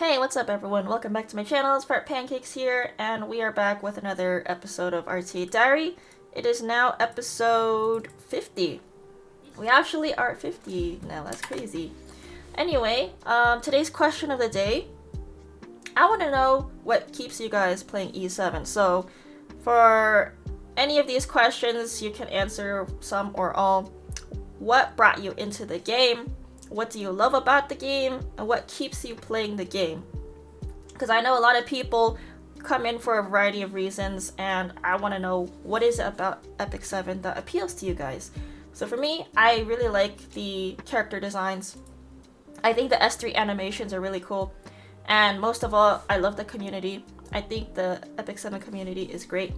Hey, what's up everyone? Welcome back to my channel. It's Fart Pancakes here, and we are back with another episode of RTA Diary. It is now episode 50. We actually are at 50 now, that's crazy. Anyway, today's question of the day. I want to know what keeps you guys playing E7. So, for any of these questions, you can answer some or all. What brought you into the game? What do you love about the game, and what keeps you playing the game? Because I know a lot of people come in for a variety of reasons, and I want to know what is it about Epic 7 that appeals to you guys. So for me, I really like the character designs. I think the S3 animations are really cool, and most of all, I love the community. I think the Epic 7 community is great,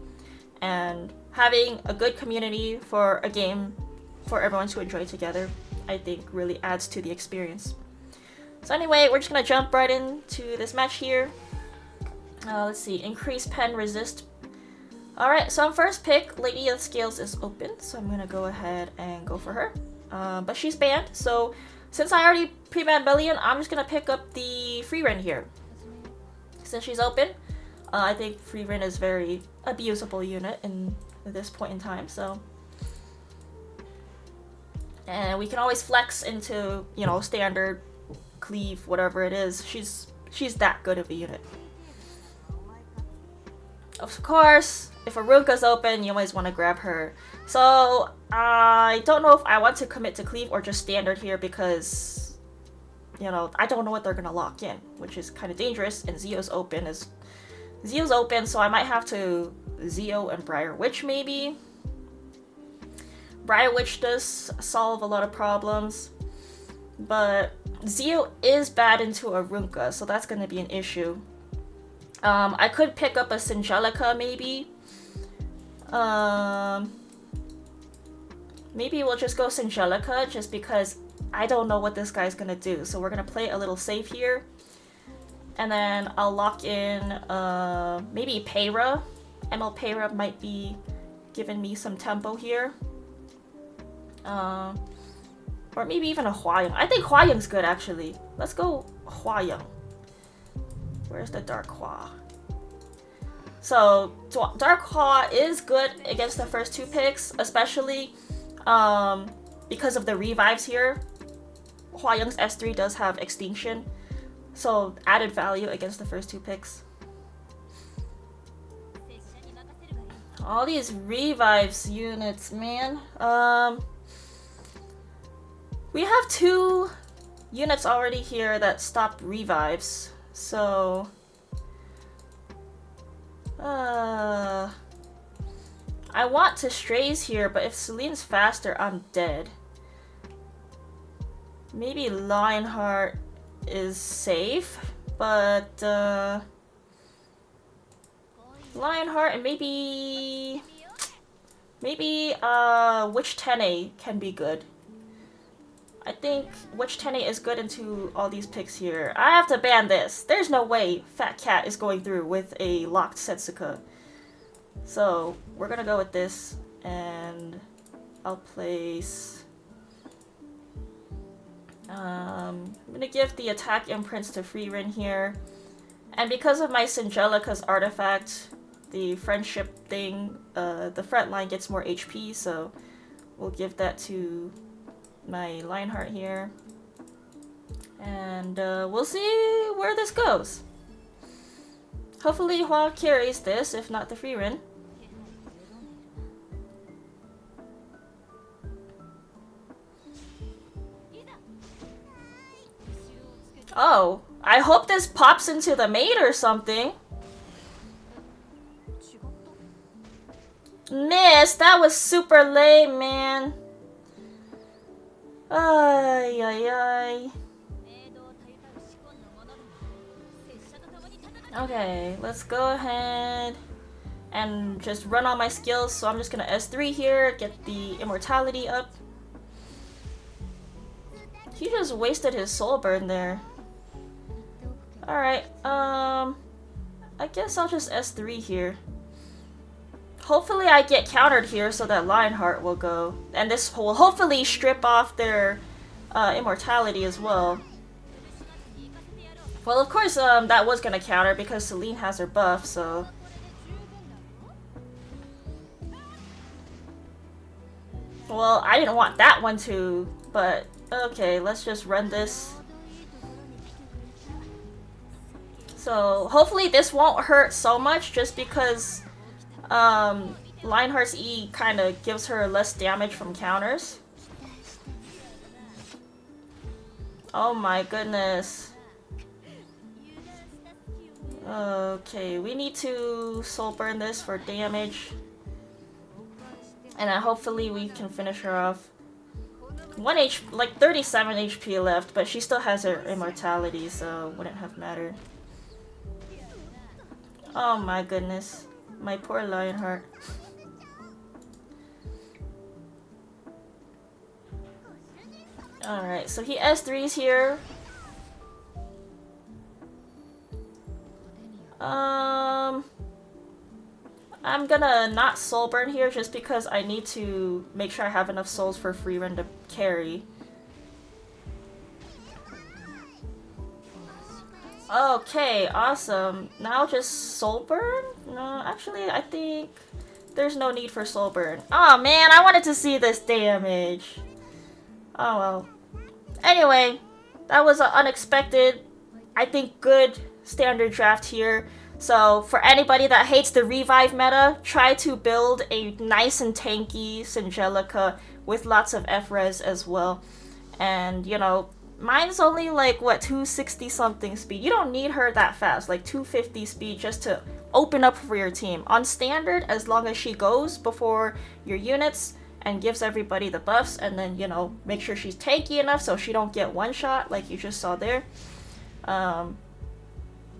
and having a good community for a game for everyone to enjoy together, I think really adds to the experience. So anyway, we're just gonna jump right into this match here. Let's see, increase pen resist. Alright, so on first pick, Lady of Scales is open, so I'm gonna go ahead and go for her. But she's banned, so since I already pre-banned Bellion, I'm just gonna pick up the free Ren here. Since she's open, I think free Ren is very abusable unit in this point in time, so. And we can always flex into, you know, standard, cleave, whatever it is. She's that good of a unit. Of course, if a Ruka's open, you always want to grab her. So, I don't know if I want to commit to cleave or just standard here because, you know, I don't know what they're going to lock in, which is kind of dangerous, and Zio's open, so I might have to Zio and Briar Witch maybe. Briar Witch does solve a lot of problems, but Zio is bad into a Runka, so that's going to be an issue. I could pick up a Singelica maybe. Maybe we'll just go Singelica just because I don't know what this guy's going to do. So we're going to play a little safe here. And then I'll lock in maybe Peyra. ML Peyra might be giving me some tempo here. Or maybe even a Hua-Young. I think Hua-Young's good actually. Let's go Hua-Young. Where's the Dark Hua? So Dark Hua is good against the first two picks, especially because of the revives here. Hua-Young's S3 does have extinction, so added value against the first two picks. All these revives units, man. We have two units already here that stop revives, so I want to strays here, but if Celine's faster, I'm dead. Maybe Lionheart is safe, but Lionheart and maybe Witch Tene can be good. I think Witch Tene is good into all these picks here. I have to ban this. There's no way Fat Cat is going through with a locked Setsuka. So we're gonna go with this, and I'll place. I'm gonna give the attack imprints to free Ren here, and because of my Singelica's artifact, the friendship thing, the front line gets more HP, so we'll give that to my Lionheart here, and we'll see where this goes. Hopefully Hua carries this, if not the free Ren. Oh, I hope this pops into the maid or something. Miss, that was super lame, man. Ay, ay, ay. Okay, let's go ahead and just run all my skills. So I'm just gonna S3 here, get the immortality up. He just wasted his soul burn there. Alright, I guess I'll just S3 here. Hopefully I get countered here so that Lionheart will go. And this will hopefully strip off their immortality as well. Well, of course, that was gonna counter because Celine has her buff, so... Well, I didn't want that one to, but okay, let's just run this. So, hopefully this won't hurt so much just because Lionheart's E kind of gives her less damage from counters. Oh my goodness. Okay, we need to soul burn this for damage. And then hopefully we can finish her off. 37 HP left, but she still has her immortality, so wouldn't have mattered. Oh my goodness. My poor Lionheart. Alright, so he S3s here. I'm gonna not soul burn here just because I need to make sure I have enough souls for free run to carry. Okay, awesome. Now just soul burn? No, actually I think there's no need for soul burn. Oh man, I wanted to see this damage. Oh well. Anyway, that was an unexpected, I think good standard draft here. So for anybody that hates the revive meta, try to build a nice and tanky Singelica with lots of F-res as well. And you know, mine's only like what, 260 something speed. You don't need her that fast, like 250 speed just to open up for your team. On standard, as long as she goes before your units and gives everybody the buffs, and then, you know, make sure she's tanky enough so she don't get one shot like you just saw there.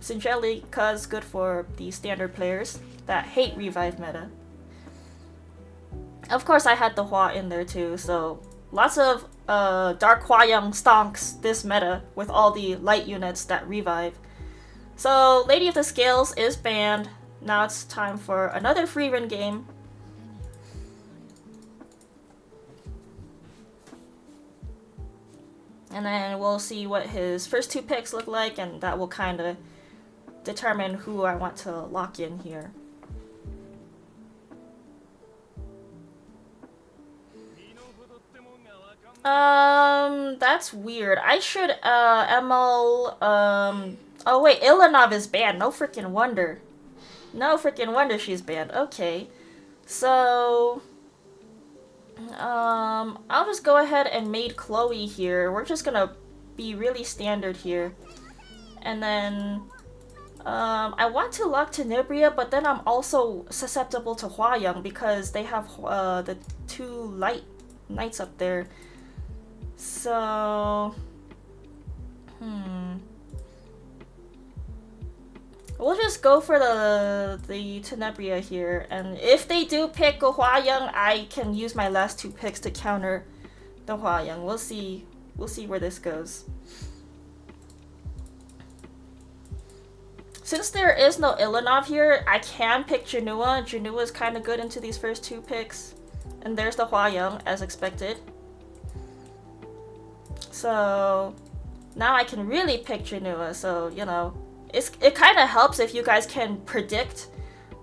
Singelica is good for the standard players that hate revive meta. Of course, I had the Hua in there too, so lots of Dark Hua-Young stonks this meta with all the light units that revive. So Lady of the Scales is banned. Now it's time for another free run game. And then we'll see what his first two picks look like, and that will kind of determine who I want to lock in here. That's weird. I should, ML, oh wait, Ilanov is banned. No freaking wonder. No freaking wonder she's banned. Okay. So, I'll just go ahead and made Chloe here. We're just gonna be really standard here. And then, I want to lock Tenebria, but then I'm also susceptible to Hua-Young because they have, the two light knights up there. So, we'll just go for the Tenebria here, and if they do pick a Hua-Young, I can use my last two picks to counter the Hua-Young. We'll see where this goes. Since there is no Ilanov here, I can pick Janua. Janua is kind of good into these first two picks, and there's the Hua-Young as expected. So now I can really pick Janua, so you know, it kind of helps if you guys can predict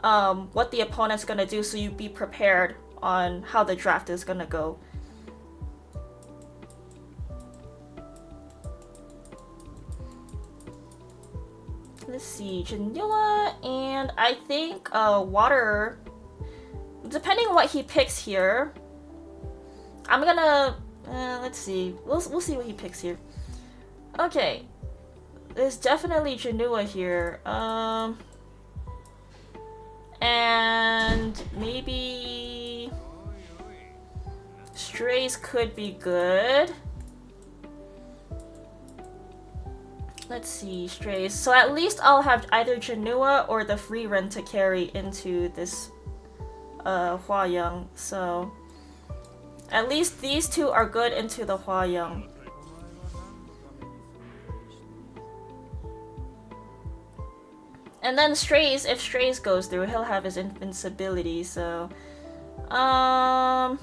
what the opponent's gonna do, so you be prepared on how the draft is gonna go. Let's see, Janua, and I think Water, depending on what he picks here, I'm gonna let's see. We'll see what he picks here. Okay. There's definitely Janua here. And maybe Strays could be good. Let's see, Strays. So at least I'll have either Janua or the free run to carry into this Hua-Young. So at least these two are good into the Hua-Young. And then Strays, if Strays goes through, he'll have his invincibility, so... Am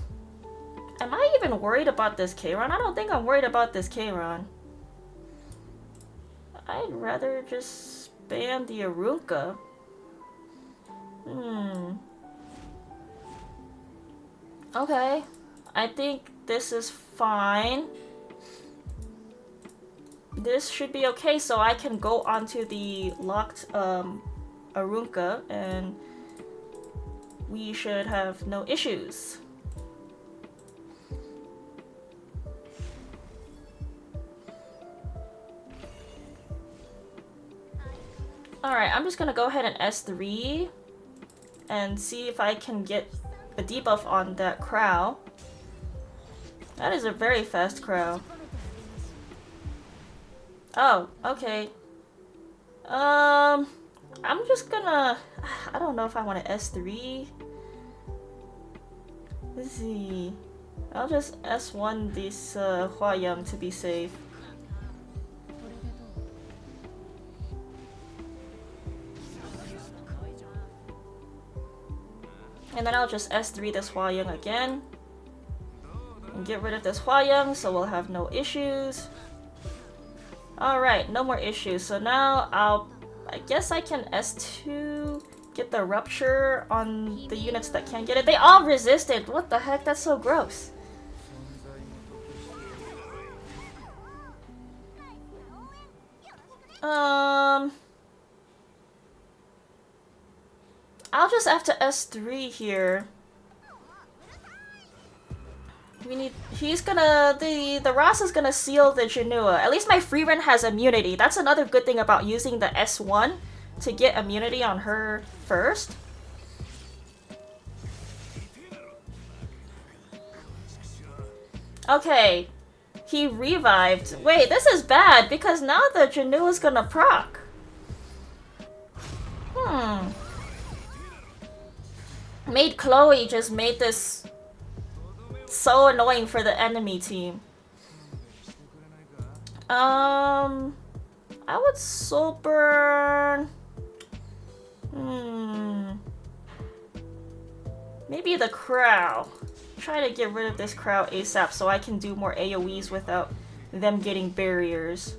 I even worried about this K-Ron? I don't think I'm worried about this K-Ron. I'd rather just ban the Arunka. Okay. I think this is fine. This should be okay, so I can go onto the locked Arunka and we should have no issues. Alright, I'm just gonna go ahead and S3 and see if I can get a debuff on that Crow. That is a very fast Crow. Oh, okay. I'm just gonna... I don't know if I want to S3. Let's see. I'll just S1 this Hua-Young to be safe. And then I'll just S3 this Hua-Young again. And get rid of this Hua-Young so we'll have no issues. Alright, no more issues. So now I guess I can S2, get the Rupture on the units that can't get it. They all resisted! What the heck? That's so gross. I'll just have to S3 here. He's gonna, the Ross is gonna seal the Janua. At least my Freerin has immunity. That's another good thing about using the S1 to get immunity on her first. Okay, he revived. Wait, this is bad because now the Janua's gonna proc. Made Chloe just made this so annoying for the enemy team. I would soul burn. Maybe the Crow. Try to get rid of this Crow ASAP so I can do more AoEs without them getting barriers.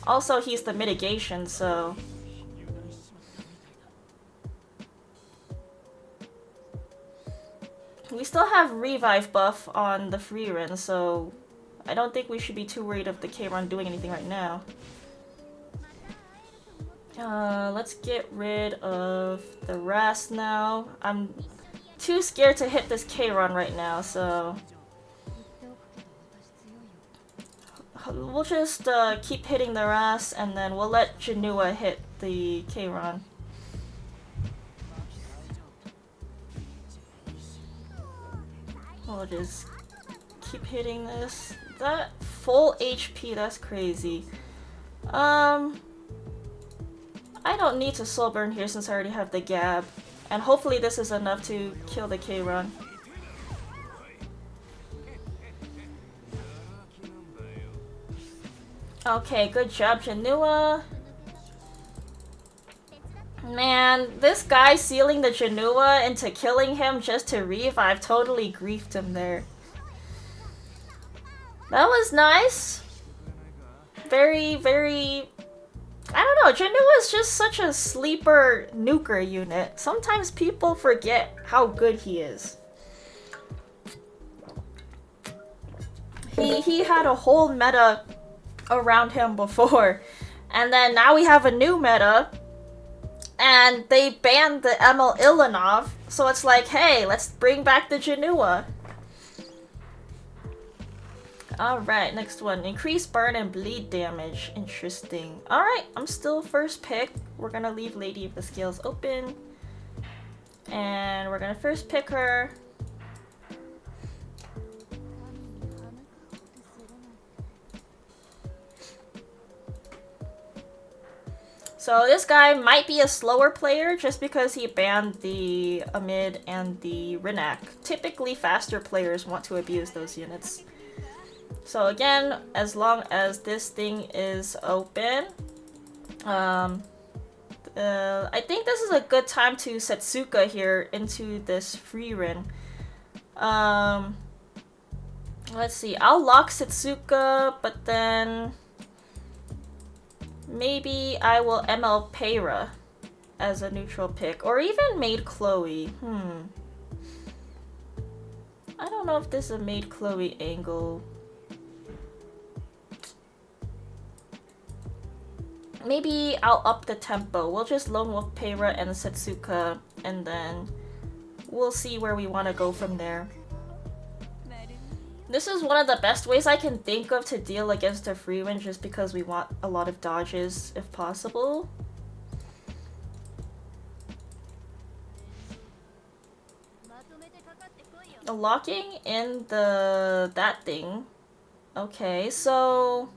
Also, he's the mitigation, so... We still have revive buff on the Freerin, so I don't think we should be too worried of the K-Run doing anything right now. Let's get rid of the Rast now. I'm too scared to hit this K-Run right now, so... We'll just keep hitting the Rast, and then we'll let Janua hit the K-Run. We'll just keep hitting this. That full HP, that's crazy. I don't need to soul burn here since I already have the Gab. And hopefully this is enough to kill the K-Run. Okay, good job, Janua. Man, this guy sealing the Janua into killing him just to revive totally griefed him there. That was nice. Very, very... I don't know, Janua is just such a sleeper nuker unit. Sometimes people forget how good he is. He had a whole meta around him before. And then now we have a new meta. And they banned the ML Ilanov, so it's like, hey, let's bring back the Janua. Alright, next one. Increase burn and bleed damage. Interesting. Alright, I'm still first pick. We're gonna leave Lady of the Scales open. And we're gonna first pick her. So this guy might be a slower player just because he banned the Amid and the Renak. Typically faster players want to abuse those units. So again, as long as this thing is open, I think this is a good time to Setsuka here into this Freerin. Let's see, I'll lock Setsuka, but then... Maybe I will ML Peyra as a neutral pick, or even Maid Chloe. I don't know if this is a Maid Chloe angle. Maybe I'll up the tempo. We'll just Lone Wolf Peyra and Setsuka, and then we'll see where we want to go from there. This is one of the best ways I can think of to deal against a free win, just because we want a lot of dodges if possible. Locking in that thing. Okay, so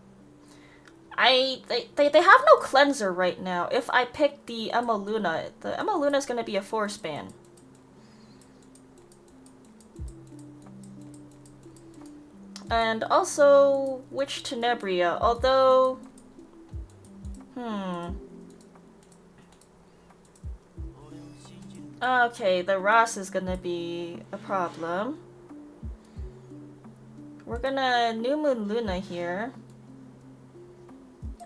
they have no cleanser right now. If I pick the Emma Luna, the Emma Luna is gonna be a 4-span. And also Witch Tenebria, although okay, the Ross is gonna be a problem. We're gonna New Moon Luna here.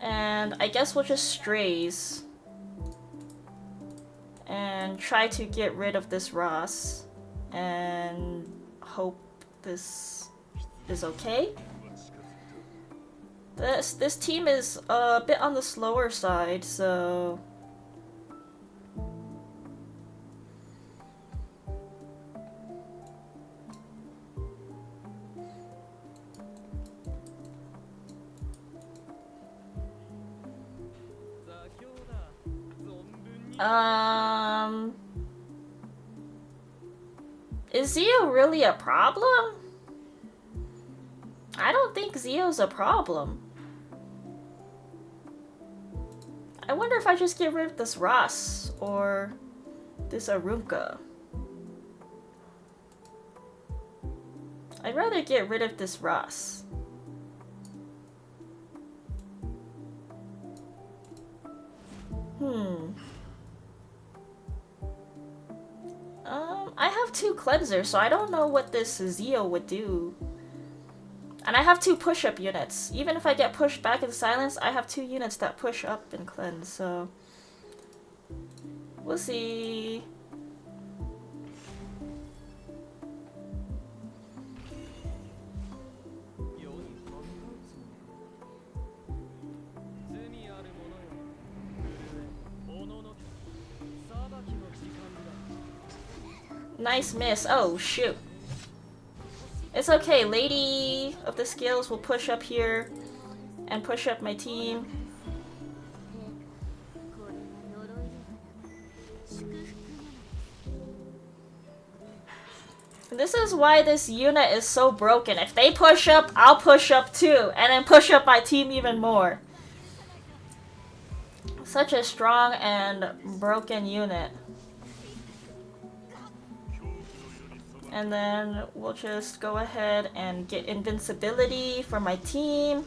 And I guess we'll just Strays. And try to get rid of this Ross. And hope this is okay. This team is a bit on the slower side, so is Zio really a problem? I don't think Zio's a problem. I wonder if I just get rid of this Ross or this Arunka. I'd rather get rid of this Ross. I have 2 cleansers, so I don't know what this Zio would do. And I have 2 push-up units. Even if I get pushed back in silence, I have 2 units that push up and cleanse, so we'll see. Nice miss. Oh, shoot. It's okay. Lady of the Scales will push up here and push up my team. This is why this unit is so broken. If they push up, I'll push up too, and then push up my team even more. Such a strong and broken unit. And then we'll just go ahead and get invincibility for my team.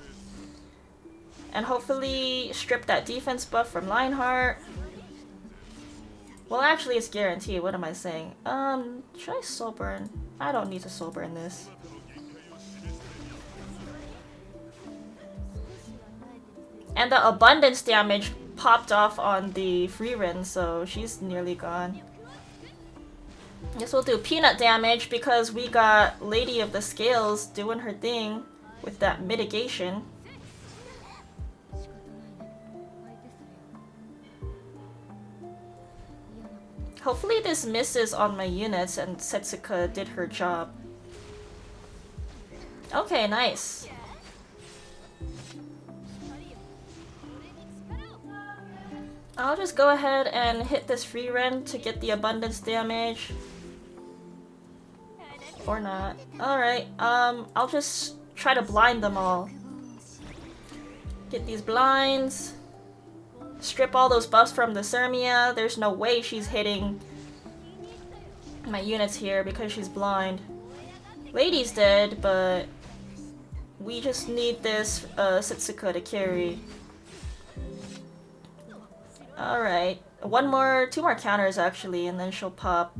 And hopefully strip that defense buff from Lionheart. Well, actually it's guaranteed. What am I saying? Should I soul burn? I don't need to soul burn this. And the abundance damage popped off on the Freerin, so she's nearly gone. Guess we'll do peanut damage because we got Lady of the Scales doing her thing with that mitigation. Hopefully this misses on my units and Setsuka did her job. Okay, nice. I'll just go ahead and hit this Freerin to get the abundance damage. Or not. Alright, I'll just try to blind them all. Get these blinds. Strip all those buffs from the Sermia. There's no way she's hitting my units here because she's blind. Lady's dead, but we just need this Setsuka to carry. Alright. 2 more counters actually, and then she'll pop.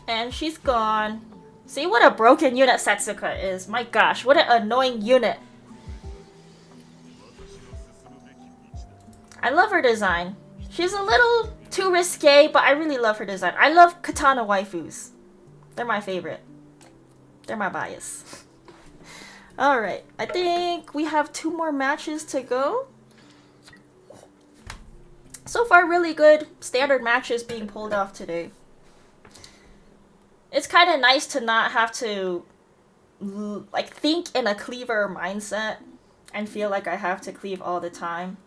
And she's gone. See what a broken unit Setsuka is. My gosh, what an annoying unit. I love her design. She's a little too risque, but I really love her design. I love katana waifus. They're my favorite. They're my bias. Alright, I think we have 2 more matches to go. So far, really good standard matches being pulled off today. It's kind of nice to not have to like think in a cleaver mindset and feel like I have to cleave all the time.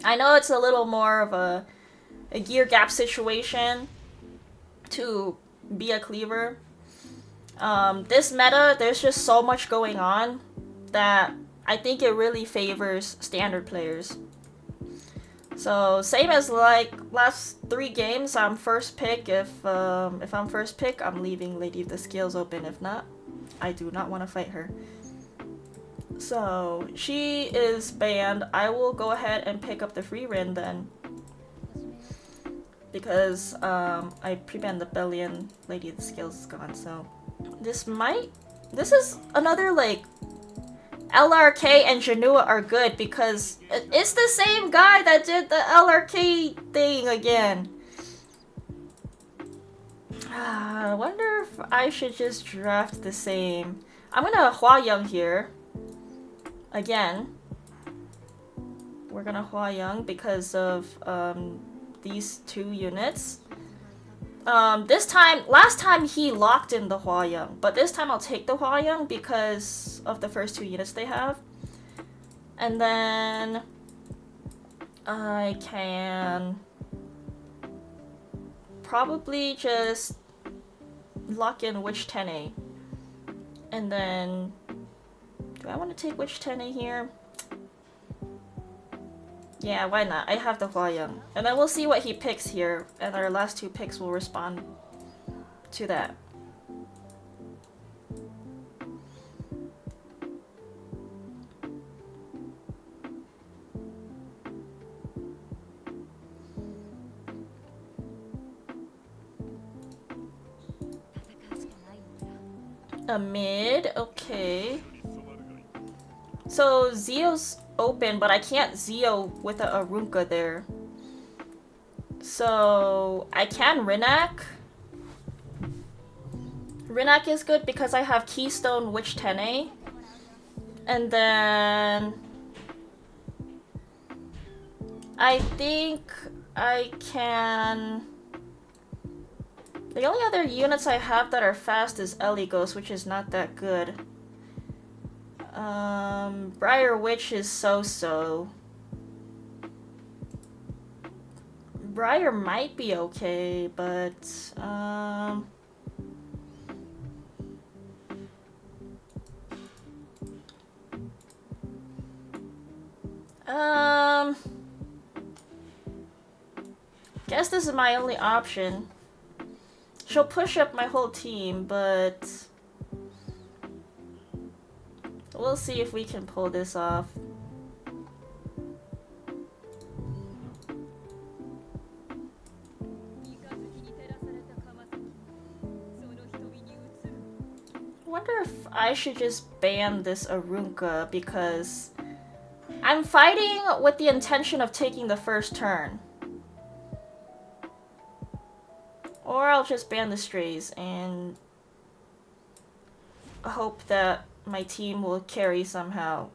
I know it's a little more of a gear gap situation to be a cleaver. This meta, there's just so much going on that I think it really favors standard players. So same as like last 3 games, I'm first pick. If I'm first pick, I'm leaving Lady of the Scales open. If not, I do not want to fight her. So she is banned. I will go ahead and pick up the free Rin then, because I pre-banned the Belly and Lady of the Scales is gone. So this is another like LRK and Janua are good because it's the same guy that did the LRK thing again. I wonder if I should just draft the same. I'm gonna Hua Young here. Again. We're gonna Hua Young because of these 2 units. Last time he locked in the Hua Young, but this time I'll take the Hua Young because of the first 2 units they have. And then I can probably just lock in Witch Tene. And then, do I want to take Witch Tene here? Yeah, why not? I have the Hua Young. And then we'll see what he picks here, and our last 2 picks will respond to that. A mid, okay. So Zio's open, but I can't Zio with a Arunka there. So I can Rinak. Rinak is good because I have Keystone Witch Tene. And then I think I can... The only other units I have that are fast is Eligos, which is not that good. Briar Witch is so-so. Briar might be okay, but guess this is my only option. She'll push up my whole team, but we'll see if we can pull this off. Wonder if I should just ban this Arunka because I'm fighting with the intention of taking the first turn. Or I'll just ban the strays and hope that my team will carry somehow.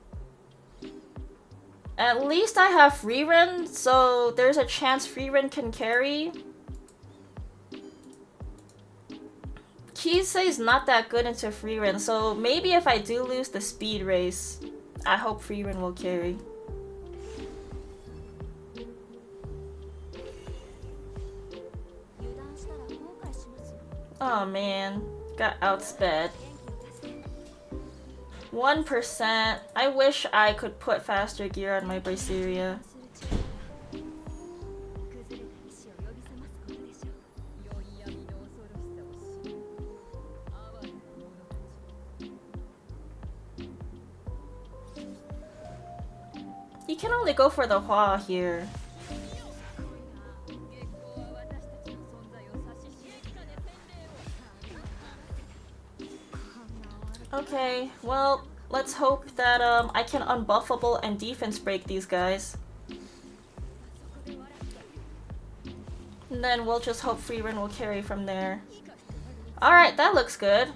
At least I have Freerin, so there's a chance Freerin can carry. Kisei's not that good into Freerin, so maybe if I do lose the speed race, I hope Freerin will carry. Oh man, got outsped. 1%. I wish I could put faster gear on my Braceria. You can only go for the Hua here. Okay, well, let's hope that I can unbuffable and defense break these guys. And then we'll just hope Freerun will carry from there. Alright, that looks good.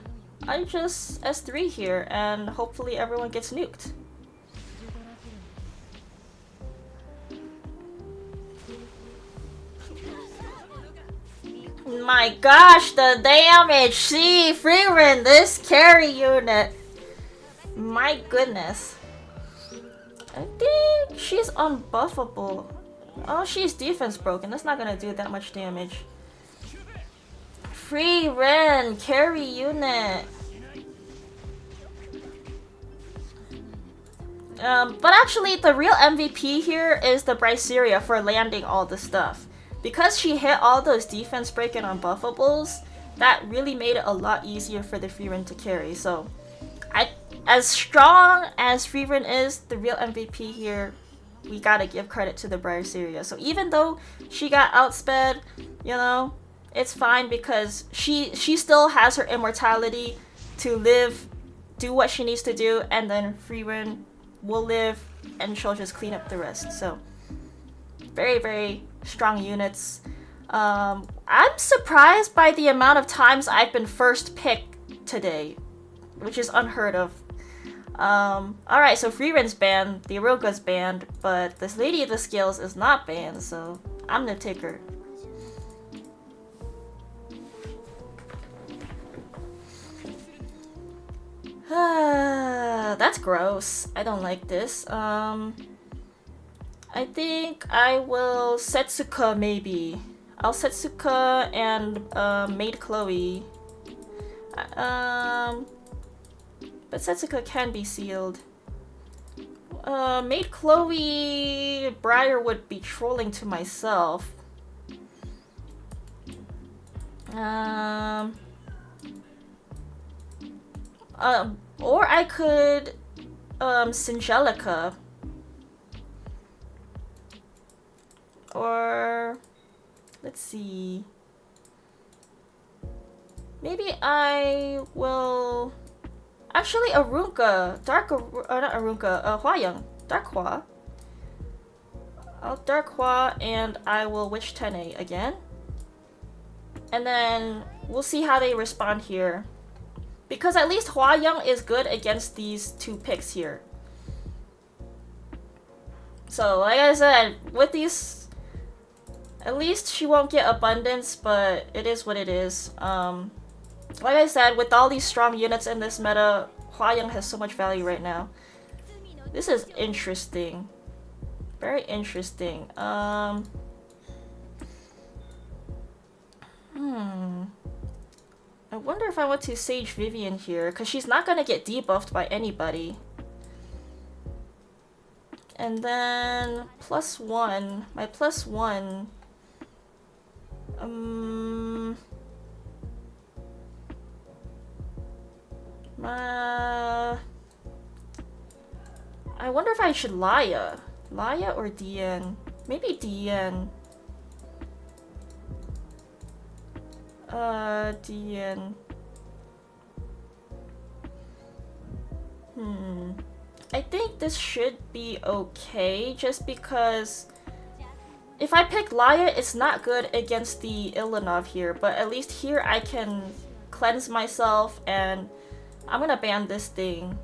I just S3 here, and hopefully everyone gets nuked. My gosh, the damage! See, Freerun, this carry unit. My goodness. I think she's unbuffable. Oh, she's defense broken. That's not gonna do that much damage. Freerun, carry unit. But actually, the real MVP here is the Bryceria for landing all the stuff. Because she hit all those defense break and unbuffables, that really made it a lot easier for the Freerun to carry. So, as strong as Freerun is, the real MVP here, we gotta give credit to the Bryceria. So even though she got outsped, you know, it's fine because she still has her immortality to live, do what she needs to do, and then Freerun will live and she'll just clean up the rest. So very, very strong units. I'm surprised by the amount of times I've been first picked today, which is unheard of. Alright, so Freerun's banned, the Aroga's banned, but this Lady of the Scales is not banned, so I'm gonna take her. That's gross. I don't like this. I think I will Setsuka maybe. I'll Setsuka and Maid Chloe. But Setsuka can be sealed. Maid Chloe, Briar would be trolling to myself. Or I could Singelica. Or let's see. Maybe I will actually Arunka, not Arunka, Hua-Young, Dark Hua. I'll Dark Hua and I will Witch Tene again. And then we'll see how they respond here. Because at least Hua-Young is good against these two picks here. So like I said, with these, at least she won't get abundance, but it is what it is. Like I said, with all these strong units in this meta, Hua-Young has so much value right now. This is interesting. Very interesting. I wonder if I want to Sage Vivian here, because she's not going to get debuffed by anybody. And then +1. My +1. I wonder if I should Laya. Laya or DN? Maybe DN. DN. I think this should be okay, just because if I pick Laya, it's not good against the Ilanov here, but at least here I can cleanse myself, and I'm gonna ban this thing.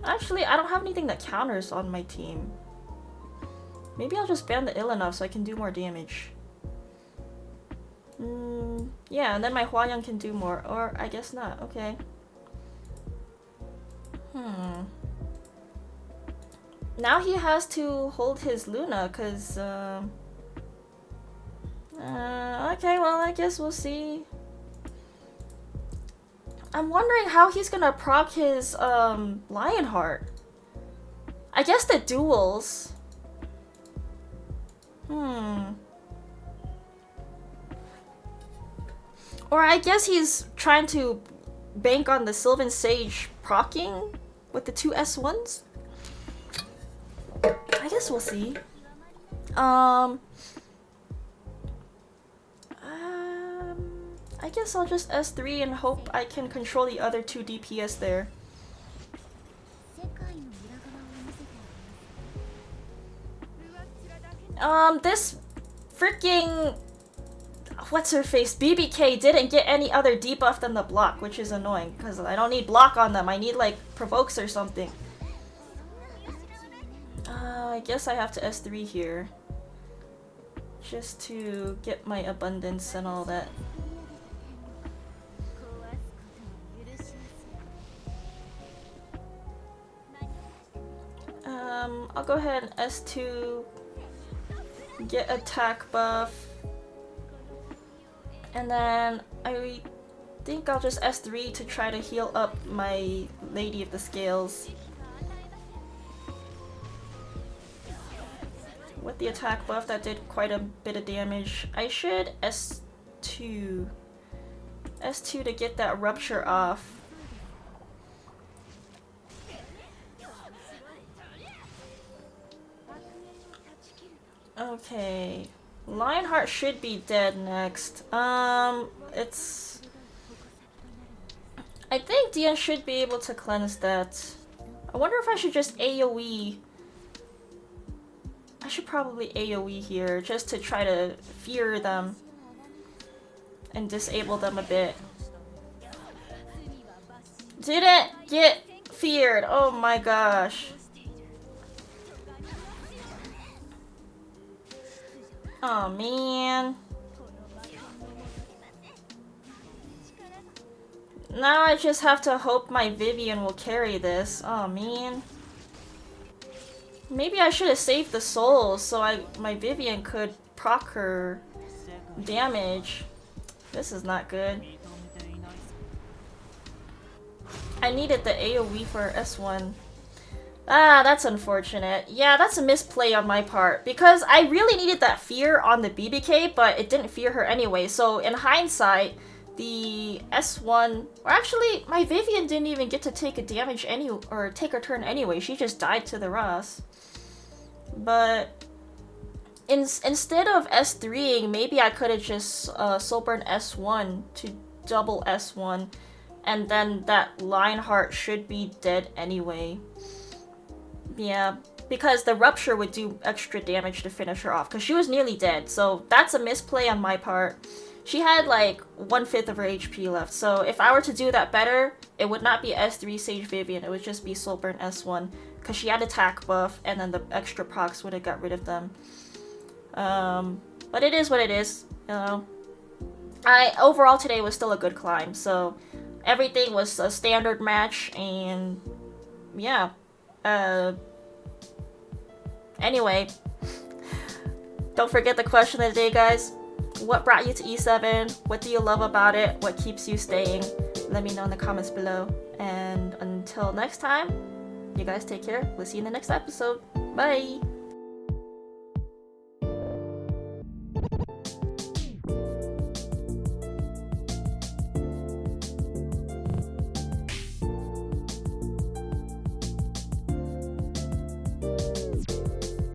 Actually, I don't have anything that counters on my team. Maybe I'll just ban the Ilanov so I can do more damage. Yeah, and then my Hua-Young can do more, or I guess not. Okay. Now he has to hold his Luna, cause okay, well, I guess we'll see. I'm wondering how he's gonna proc his Lionheart. I guess the duels. Or I guess he's trying to bank on the Sylvan Sage proccing with the 2 S1s. I guess we'll see. I guess I'll just S3 and hope I can control the other 2 DPS there. This freaking what's her face BBK didn't get any other debuff than the block, which is annoying because I don't need block on them. I need like provokes or something. I guess I have to S3 here just to get my abundance and all that. I'll go ahead and S2, get attack buff, and then I think I'll just S3 to try to heal up my Lady of the Scales. With the attack buff, that did quite a bit of damage. I should S2 to get that rupture off. Okay, Lionheart should be dead next. It's... I think Dian should be able to cleanse that. I wonder if I should just AoE. I should probably AoE here just to try to fear them and disable them a bit. Didn't get feared. Oh my gosh. Oh man. Now I just have to hope my Vivian will carry this. Oh man. Maybe I should have saved the souls so my Vivian could proc her damage. This is not good. I needed the AoE for S1. Ah, that's unfortunate. Yeah, that's a misplay on my part. Because I really needed that fear on the BBK, but it didn't fear her anyway. So in hindsight, the S1... Or actually, my Vivian didn't even get to take a damage or take a turn anyway. She just died to the Ross. But instead of S3ing, maybe I could have just Soulburn S1 to double S1. And then that Lionheart should be dead anyway. Yeah, because the rupture would do extra damage to finish her off, because she was nearly dead, so that's a misplay on my part. She had like 1/5 of her HP left, so if I were to do that better, it would not be S3 Sage Vivian, it would just be Soulburn S1, because she had attack buff, and then the extra procs would have got rid of them. But it is what it is, you know. Overall today was still a good climb, so everything was a standard match, and yeah. Anyway, don't forget the question of the day, guys. What brought you to E7? What do you love about it? What keeps you staying? Let me know in the comments below. And until next time, you guys take care. We'll see you in the next episode. Bye!